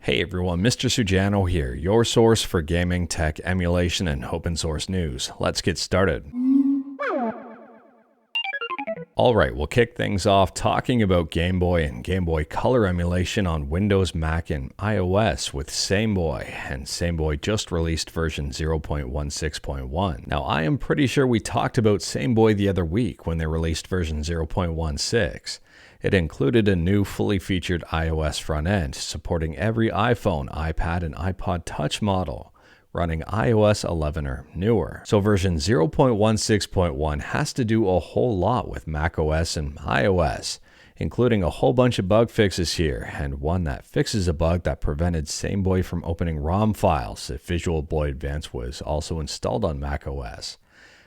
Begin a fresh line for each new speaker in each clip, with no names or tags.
Hey everyone, Mr. Sujano here, your source for gaming, tech, emulation, and open source news. Let's get started. Alright, we'll kick things off talking about Game Boy and Game Boy Color emulation on Windows, Mac, and iOS with Sameboy, and Sameboy just released version 0.16.1. Now, I am pretty sure we talked about Sameboy the other week when they released version 0.16. It included a new fully featured iOS front end, supporting every iPhone, iPad, and iPod Touch model, running iOS 11 or newer. So version 0.16.1 has to do a whole lot with macOS and iOS, including a whole bunch of bug fixes here, and one that fixes a bug that prevented Sameboy from opening ROM files if Visual Boy Advance was also installed on macOS.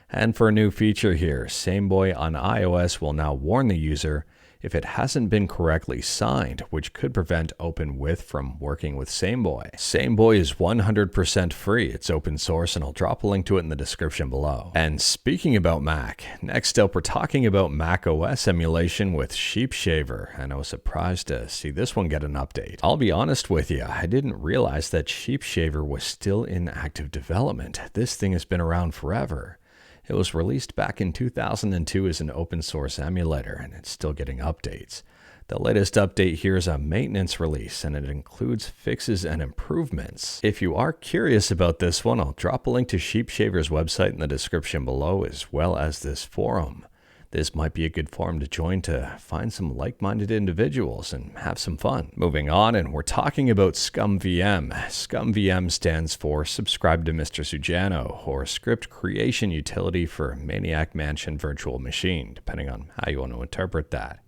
And for a new feature here, Sameboy on iOS will now warn the user if it hasn't been correctly signed, which could prevent OpenWith from working with Sameboy. Sameboy is 100% free, it's open source, and I'll drop a link to it in the description below. And speaking about Mac, next up we're talking about macOS emulation with SheepShaver, and I was surprised to see this one get an update. I'll be honest with you, I didn't realize that SheepShaver was still in active development. This thing has been around forever. It was released back in 2002 as an open source emulator, and it's still getting updates. The latest update here is a maintenance release, and it includes fixes and improvements. If you are curious about this one, I'll drop a link to SheepShaver's website in the description below, as well as this forum. This might be a good forum to join to find some like-minded individuals and have some fun. Moving on, and we're talking about ScummVM. ScummVM stands for Subscribe to Mr. Sujano, or Script Creation Utility for Maniac Mansion Virtual Machine, depending on how you want to interpret that.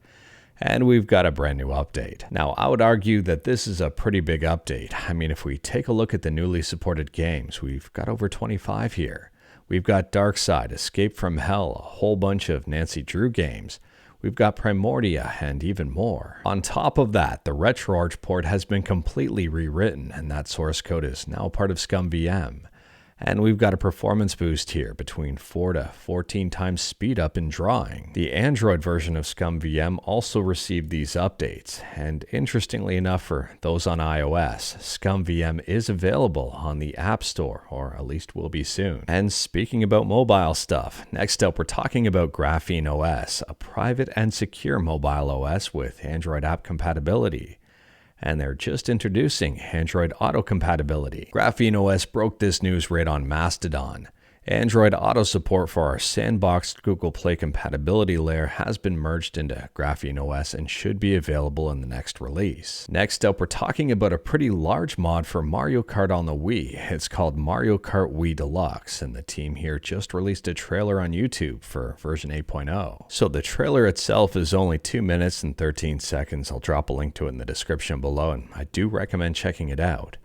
And we've got a brand new update. Now, I would argue that this is a pretty big update. I mean, if we take a look at the newly supported games, we've got over 25 here. We've got Darkside, Escape from Hell, a whole bunch of Nancy Drew games. We've got Primordia, and even more. On top of that, the RetroArch port has been completely rewritten, and that source code is now part of ScummVM. And we've got a performance boost here, between 4 to 14 times speed up in drawing. The Android version of ScummVM also received these updates, and interestingly enough for those on iOS, ScummVM is available on the App Store, or at least will be soon. And speaking about mobile stuff, next up we're talking about GrapheneOS, a private and secure mobile OS with Android app compatibility. And they're just introducing Android Auto compatibility. GrapheneOS broke this news right on Mastodon. Android Auto support for our sandboxed Google Play compatibility layer has been merged into GrapheneOS and should be available in the next release. Next up, we're talking about a pretty large mod for Mario Kart on the Wii. It's called MarioKart Wii Deluxe, and the team here just released a trailer on YouTube for version 8.0. So the trailer itself is only 2 minutes and 13 seconds. I'll drop a link to it in the description below, and I do recommend checking it out.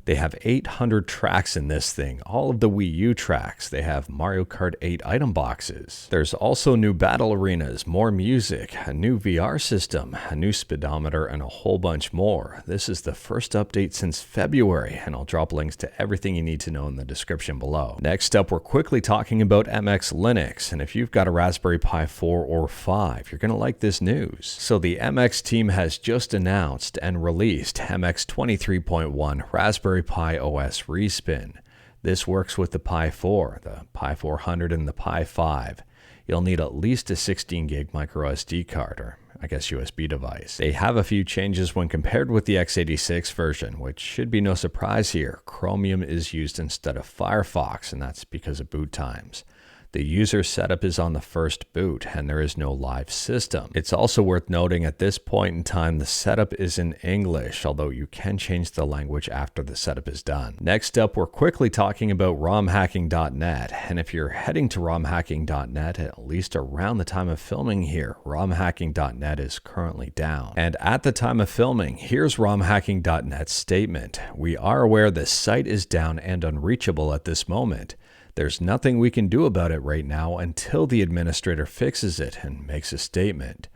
They have 800 tracks in this thing, all of the Wii U tracks. They have Mario Kart 8 item boxes. There's also new battle arenas, more music, a new VR system, a new speedometer, and a whole bunch more. This is the first update since February, and I'll drop links to everything you need to know in the description below. Next up, we're quickly talking about MX Linux, and if you've got a Raspberry Pi 4 or 5, you're going to like this news. So the MX team has just announced and released MX 23.1 Raspberry Pi OS Respin. This works with the Pi 4, the Pi 400, and the Pi 5. You'll need at least a 16 gig micro SD card, or I guess USB device. They have a few changes when compared with the x86 version, which should be no surprise here. Chromium is used instead of Firefox, and that's because of boot times. The user setup is on the first boot, and there is no live system. It's also worth noting at this point in time the setup is in English, although you can change the language after the setup is done. Next up, we're quickly talking about Romhacking.net, and if you're heading to Romhacking.net at least around the time of filming here, Romhacking.net is currently down. And at the time of filming, here's Romhacking.net's statement. We are aware the site is down and unreachable at this moment. There's nothing we can do about it right now until the administrator fixes it and makes a statement.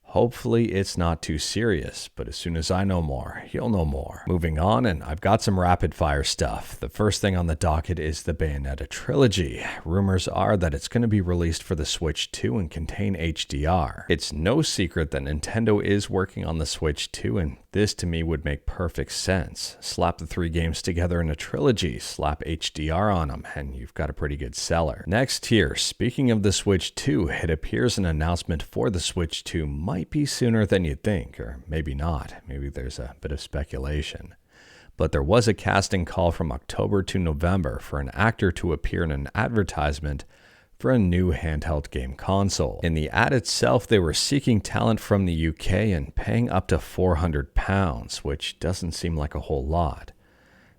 Hopefully it's not too serious, but as soon as I know more, you'll know more. Moving on, and I've got some rapid fire stuff. The first thing on the docket is the Bayonetta Trilogy. Rumors are that it's going to be released for the Switch 2 and contain HDR. It's no secret that Nintendo is working on the Switch 2, and this to me would make perfect sense. Slap the 3 games together in a trilogy, slap HDR on them, and you've got a pretty good seller. Next here, speaking of the Switch 2, it appears an announcement for the Switch 2 might be sooner than you'd think, or maybe not. Maybe there's a bit of speculation. But there was a casting call from October to November for an actor to appear in an advertisement for a new handheld game console. In the ad itself, they were seeking talent from the UK and paying up to £400, which doesn't seem like a whole lot.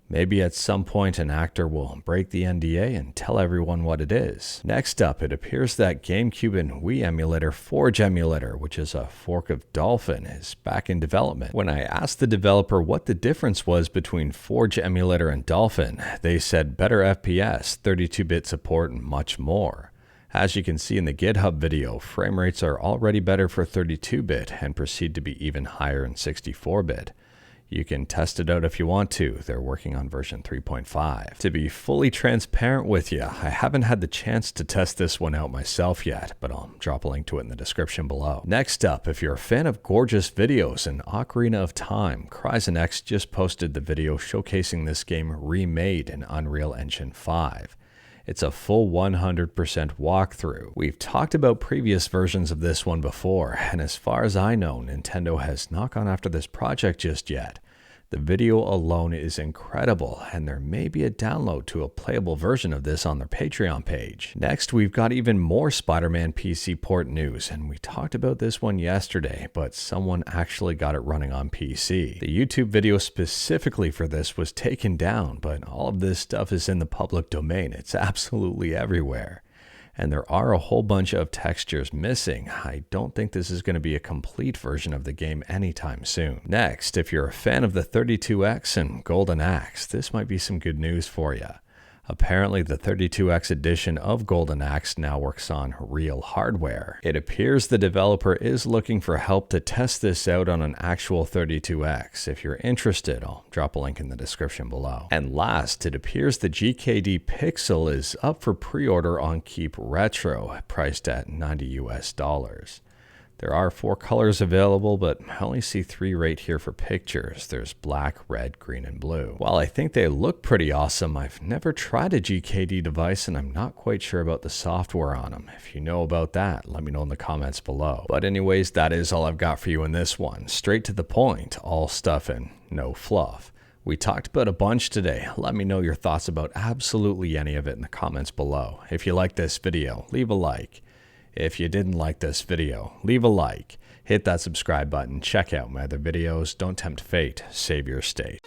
Maybe at some point an actor will break the NDA and tell everyone what it is. Next up, it appears that GameCube and Wii emulator ForgeEmulator, which is a fork of Dolphin, is back in development. When I asked the developer what the difference was between ForgeEmulator and Dolphin, they said better FPS, 32-bit support, and much more. As you can see in the GitHub video, frame rates are already better for 32-bit and proceed to be even higher in 64-bit. You can test it out if you want to. They're working on version 3.5. To be fully transparent with you, I haven't had the chance to test this one out myself yet, but I'll drop a link to it in the description below. Next up, if you're a fan of gorgeous videos and Ocarina of Time, CryzenX just posted the video showcasing this game remade in Unreal Engine 5. It's a full 100% walkthrough. We've talked about previous versions of this one before, and as far as I know, Nintendo has not gone after this project just yet. The video alone is incredible, and there may be a download to a playable version of this on their Patreon page. Next, we've got even more Spiderman PC port news, and we talked about this one yesterday, but someone actually got it running on PC. The YouTube video specifically for this was taken down, but all of this stuff is in the public domain. It's absolutely everywhere. And there are a whole bunch of textures missing. I don't think this is going to be a complete version of the game anytime soon. Next, if you're a fan of the 32X and Golden Axe, this might be some good news for you. Apparently, the 32X edition of Golden Axe now works on real hardware. It appears the developer is looking for help to test this out on an actual 32X. If you're interested, I'll drop a link in the description below. And last, it appears the GKD Pixel is up for pre-order on Keep Retro, priced at $90 US. There are 4 colors available, but I only see 3 right here for pictures. There's black, red, green, and blue. While I think they look pretty awesome, I've never tried a GKD device and I'm not quite sure about the software on them. If you know about that, let me know in the comments below. But anyways, that is all I've got for you in this one. Straight to the point, all stuff and no fluff. We talked about a bunch today. Let me know your thoughts about absolutely any of it in the comments below. If you liked this video, leave a like. If you didn't like this video, leave a like, hit that subscribe button, check out my other videos, don't tempt fate, save your state.